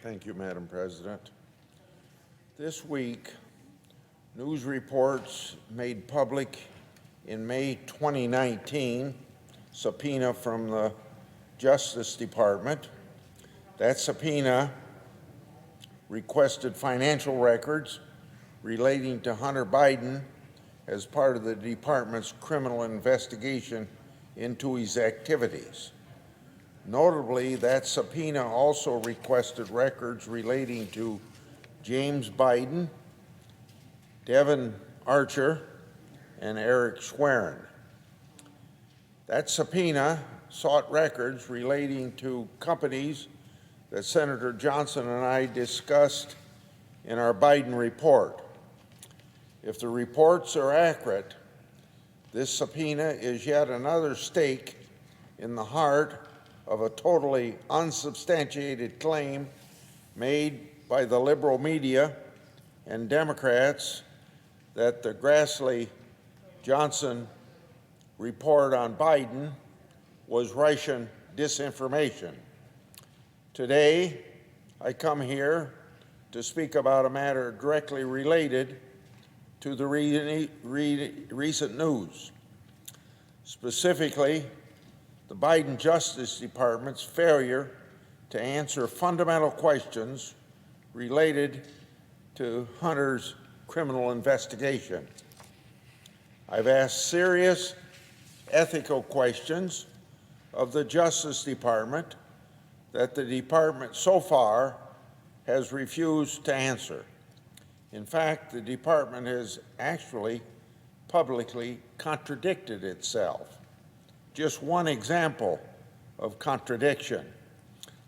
Thank you, Madam President. This week, news reports made public in May 2019 subpoena from the Justice Department. That subpoena requested financial records relating to Hunter Biden as part of the department's criminal investigation into his activities. Notably, that subpoena also requested records relating to James Biden, Devin Archer, and Eric Schwerin. That subpoena sought records relating to companies that Senator Johnson and I discussed in our Biden report. If the reports are accurate, this subpoena is yet another stake in the heart of a totally unsubstantiated claim made by the liberal media and Democrats that the Grassley-Johnson report on Biden was Russian disinformation. Today, I come here to speak about a matter directly related to the recent news, specifically the Biden Justice Department's failure to answer fundamental questions related to Hunter's criminal investigation. I've asked serious ethical questions of the Justice Department that the department so far has refused to answer. In fact, the department has actually publicly contradicted itself. Just one example of contradiction.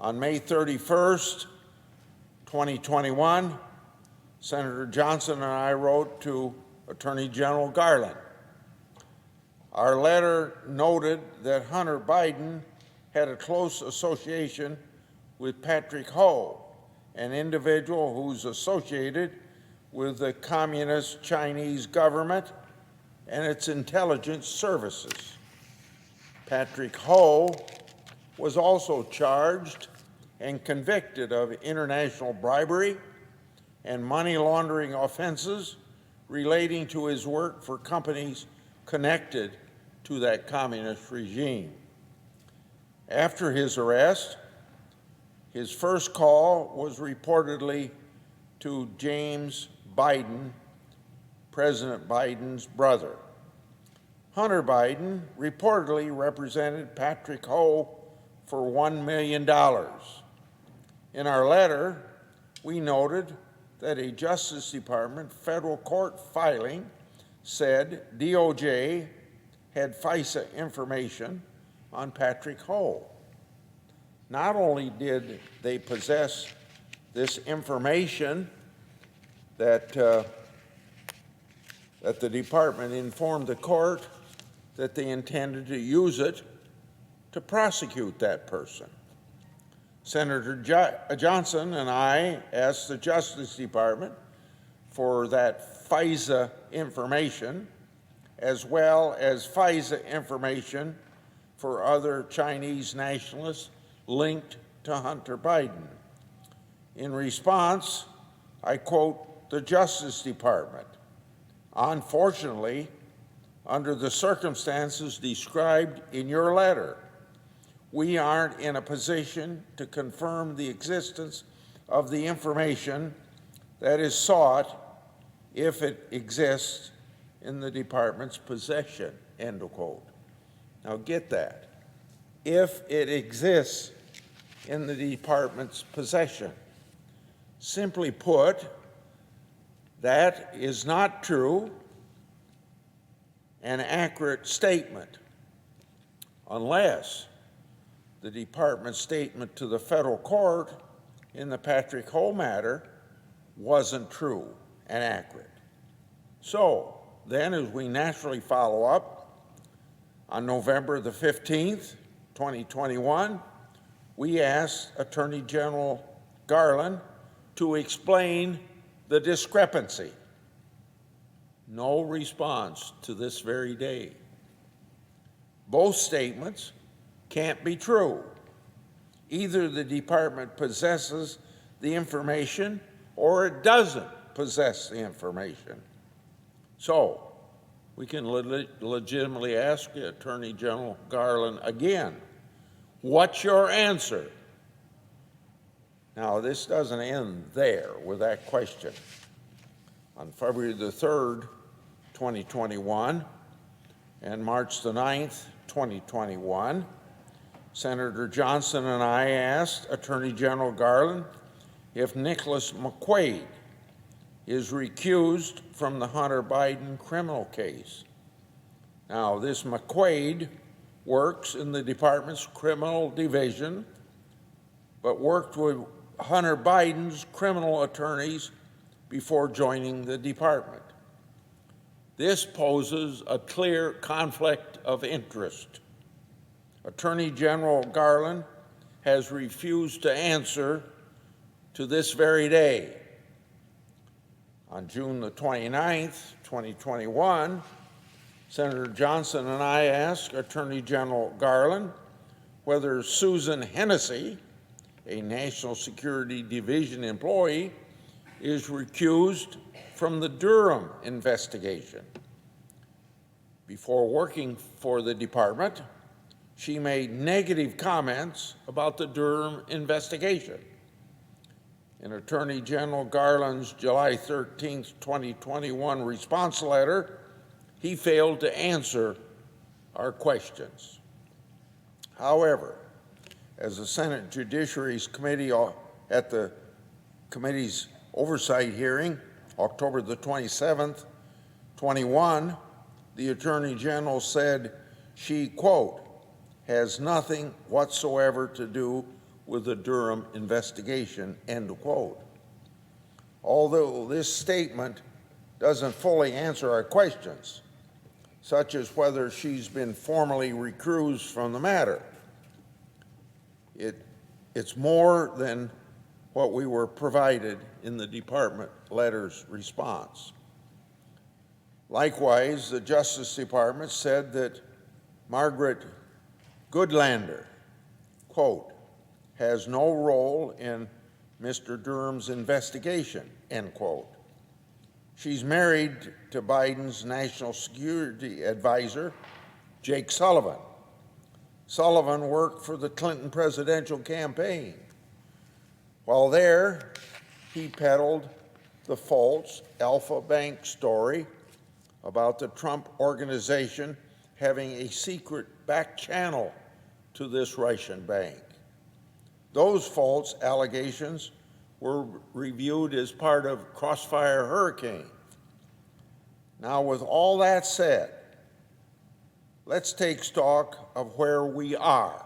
On May 31st, 2021, Senator Johnson and I wrote to Attorney General Garland. Our letter noted that Hunter Biden had a close association with Patrick Ho, an individual who's associated with the Communist Chinese government and its intelligence services. Patrick Ho was also charged and convicted of international bribery and money laundering offenses relating to his work for companies connected to that communist regime. After his arrest, his first call was reportedly to James Biden, President Biden's brother. Hunter Biden reportedly represented Patrick Ho for $1 million. In our letter, we noted that a Justice Department federal court filing said DOJ had FISA information on Patrick Ho. Not only did they possess this information that the department informed the court that they intended to use it to prosecute that person. Senator Johnson and I asked the Justice Department for that FISA information, as well as FISA information for other Chinese nationalists linked to Hunter Biden. In response, I quote the Justice Department. Unfortunately, under the circumstances described in your letter, we aren't in a position to confirm the existence of the information that is sought if it exists in the department's possession, end of quote. Now get that. If it exists in the department's possession. Simply put, that is not true, an accurate statement, unless the department's statement to the federal court in the Patrick Ho matter wasn't true and accurate. So then, as we naturally follow up, on November the 15th, 2021, we asked Attorney General Garland to explain the discrepancy. No response to this very day. Both statements can't be true. Either the department possesses the information or it doesn't possess the information. So we can legitimately ask Attorney General Garland again, what's your answer? Now, this doesn't end there with that question. On February the 3rd, 2021, and March the 9th, 2021, Senator Johnson and I asked Attorney General Garland if Nicholas McQuaid is recused from the Hunter Biden criminal case. Now, this McQuaid works in the department's criminal division, but worked with Hunter Biden's criminal attorneys before joining the department. This poses a clear conflict of interest. Attorney General Garland has refused to answer to this very day. On June the 29th, 2021, Senator Johnson and I asked Attorney General Garland whether Susan Hennessy, a National Security Division employee, is recused from the Durham investigation. Before working for the department, she made negative comments about the Durham investigation. In Attorney General Garland's July 13, 2021 response letter, he failed to answer our questions. However, as the Senate Judiciary's Committee at the committee's oversight hearing, October the 27th, 21, the Attorney General said she, quote, has nothing whatsoever to do with the Durham investigation, end quote. Although this statement doesn't fully answer our questions, such as whether she's been formally recused from the matter, it's more than what we were provided in the department letter's response. Likewise, the Justice Department said that Margaret Goodlander, quote, has no role in Mr. Durham's investigation, end quote. She's married to Biden's national security advisor, Jake Sullivan. Sullivan worked for the Clinton presidential campaign. While there, he peddled the false Alpha Bank story about the Trump organization having a secret back channel to this Russian bank. Those false allegations were reviewed as part of Crossfire Hurricane. Now, with all that said, let's take stock of where we are.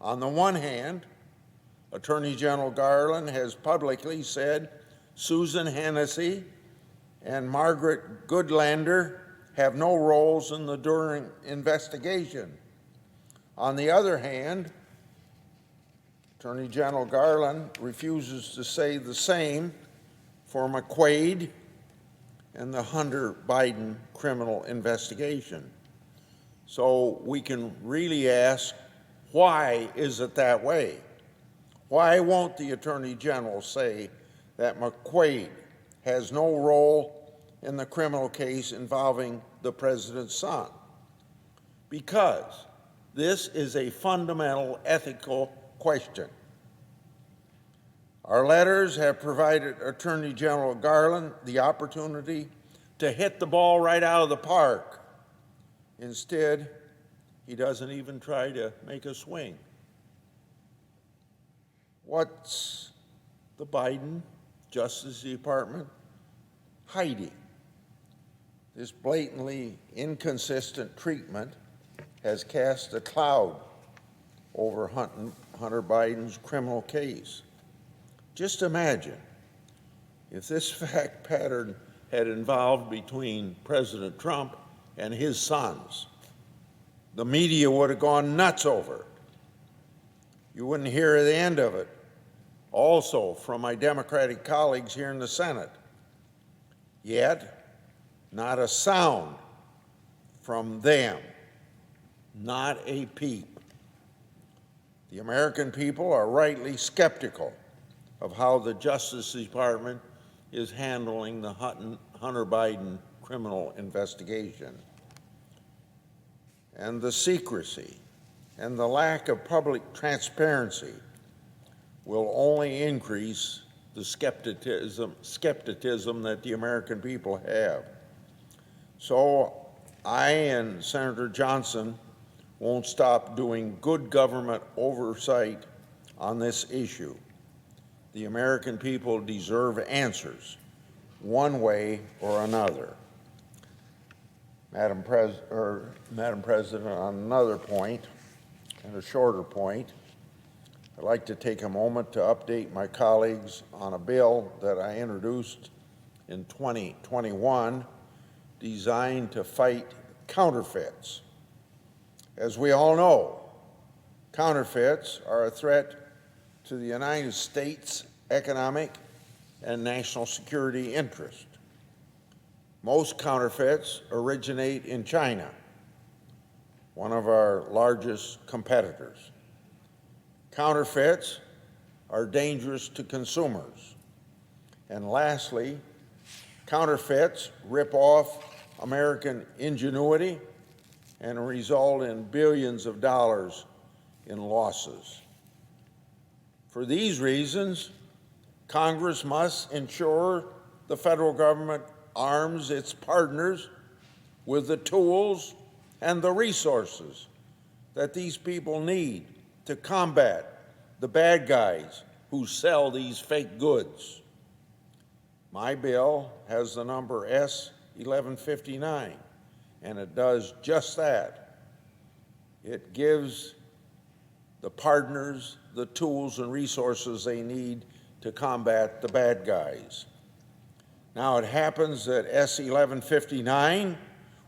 On the one hand, Attorney General Garland has publicly said Susan Hennessy and Margaret Goodlander have no roles in the Durham investigation. On the other hand, Attorney General Garland refuses to say the same for McQuaid and the Hunter Biden criminal investigation. So we can really ask, why is it that way? Why won't the Attorney General say that McQuaid has no role in the criminal case involving the president's son? Because this is a fundamental ethical question. Our letters have provided Attorney General Garland the opportunity to hit the ball right out of the park. Instead, he doesn't even try to make a swing. What's the Biden Justice Department hiding? This blatantly inconsistent treatment has cast a cloud over Hunter Biden's criminal case. Just imagine if this fact pattern had involved between President Trump and his sons. The media would have gone nuts over it. You wouldn't hear the end of it. Also, from my Democratic colleagues here in the Senate. Yet, not a sound from them. Not a peep. The American people are rightly skeptical of how the Justice Department is handling the Hunter Biden criminal investigation. And the secrecy and the lack of public transparency will only increase the skepticism that the American people have. So I and Senator Johnson won't stop doing good government oversight on this issue. The American people deserve answers, one way or another. Madam President, on another point, and a shorter point, I'd like to take a moment to update my colleagues on a bill that I introduced in 2021 designed to fight counterfeits. As we all know, counterfeits are a threat to the United States' economic and national security interest. Most counterfeits originate in China, one of our largest competitors. Counterfeits are dangerous to consumers. And lastly, counterfeits rip off American ingenuity and result in billions of dollars in losses. For these reasons, Congress must ensure the federal government arms its partners with the tools and the resources that these people need to combat the bad guys who sell these fake goods. My bill has the number S1159, and it does just that. It gives the partners the tools and resources they need to combat the bad guys. Now, it happens that S1159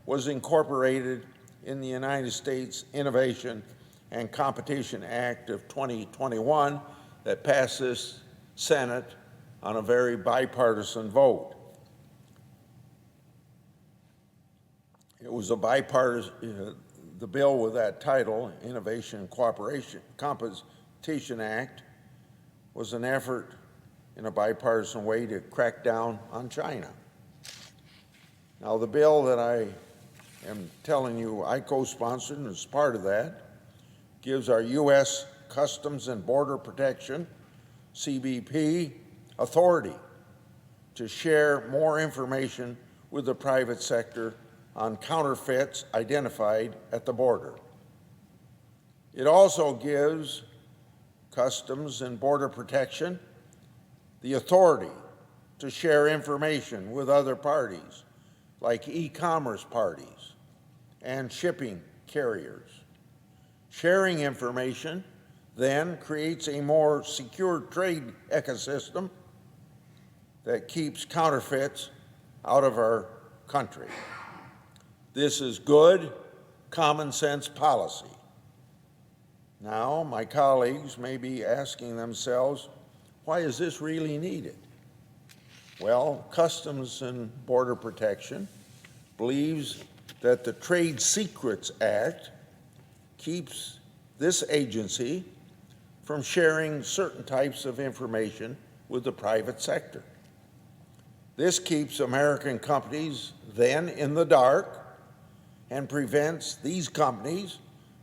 was incorporated in the United States Innovation and Competition Act of 2021 that passed this Senate on a very bipartisan vote. It was a bipartisan, the bill with that title, Innovation and Competition Act, was an effort in a bipartisan way to crack down on China. Now, the bill that I am telling you I co-sponsored and is part of that gives our U.S. Customs and Border Protection, CBP, authority to share more information with the private sector on counterfeits identified at the border. It also gives Customs and Border Protection the authority to share information with other parties, like e-commerce parties and shipping carriers. Sharing information then creates a more secure trade ecosystem that keeps counterfeits out of our country. This is good, common sense policy. Now, my colleagues may be asking themselves, why is this really needed? Well, Customs and Border Protection believes that the Trade Secrets Act keeps this agency from sharing certain types of information with the private sector. This keeps American companies then in the dark and prevents these companies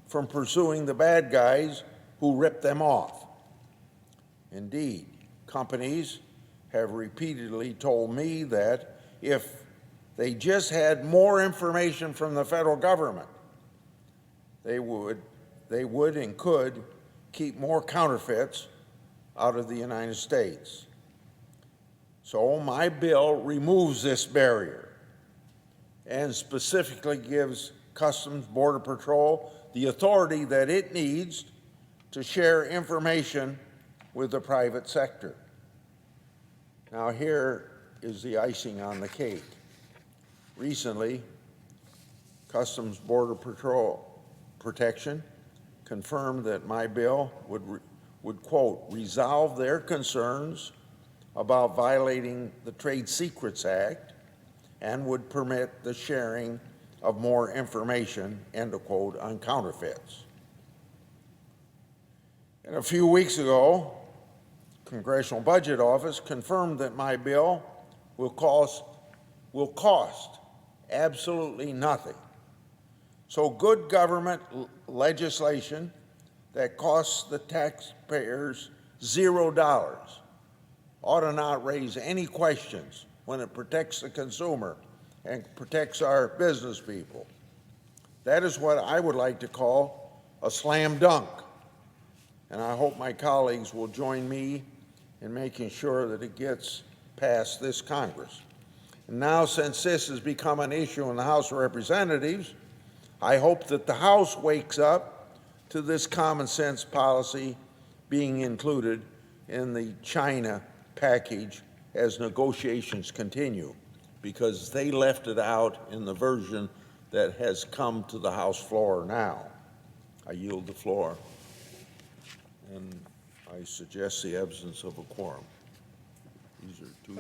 from pursuing the bad guys who rip them off. Indeed, companies have repeatedly told me that if they just had more information from the federal government, they would and could keep more counterfeits out of the United States. So my bill removes this barrier and specifically gives Customs Border Patrol the authority that it needs to share information with the private sector. Now, here is the icing on the cake. Recently, Customs Border Patrol Protection confirmed that my bill would quote, resolve their concerns about violating the Trade Secrets Act and would permit the sharing of more information, end of quote, on counterfeits. And a few weeks ago, Congressional Budget Office confirmed that my bill will cost absolutely nothing. So good government legislation that costs the taxpayers $0 ought to not raise any questions when it protects the consumer and protects our business people. That is what I would like to call a slam dunk. And I hope my colleagues will join me in making sure that it gets past this Congress. And now, since this has become an issue in the House of Representatives, I hope that the House wakes up to this common sense policy being included in the China package as negotiations continue, because they left it out in the version that has come to the House floor now. I yield the floor, and I suggest the absence of a quorum. These are two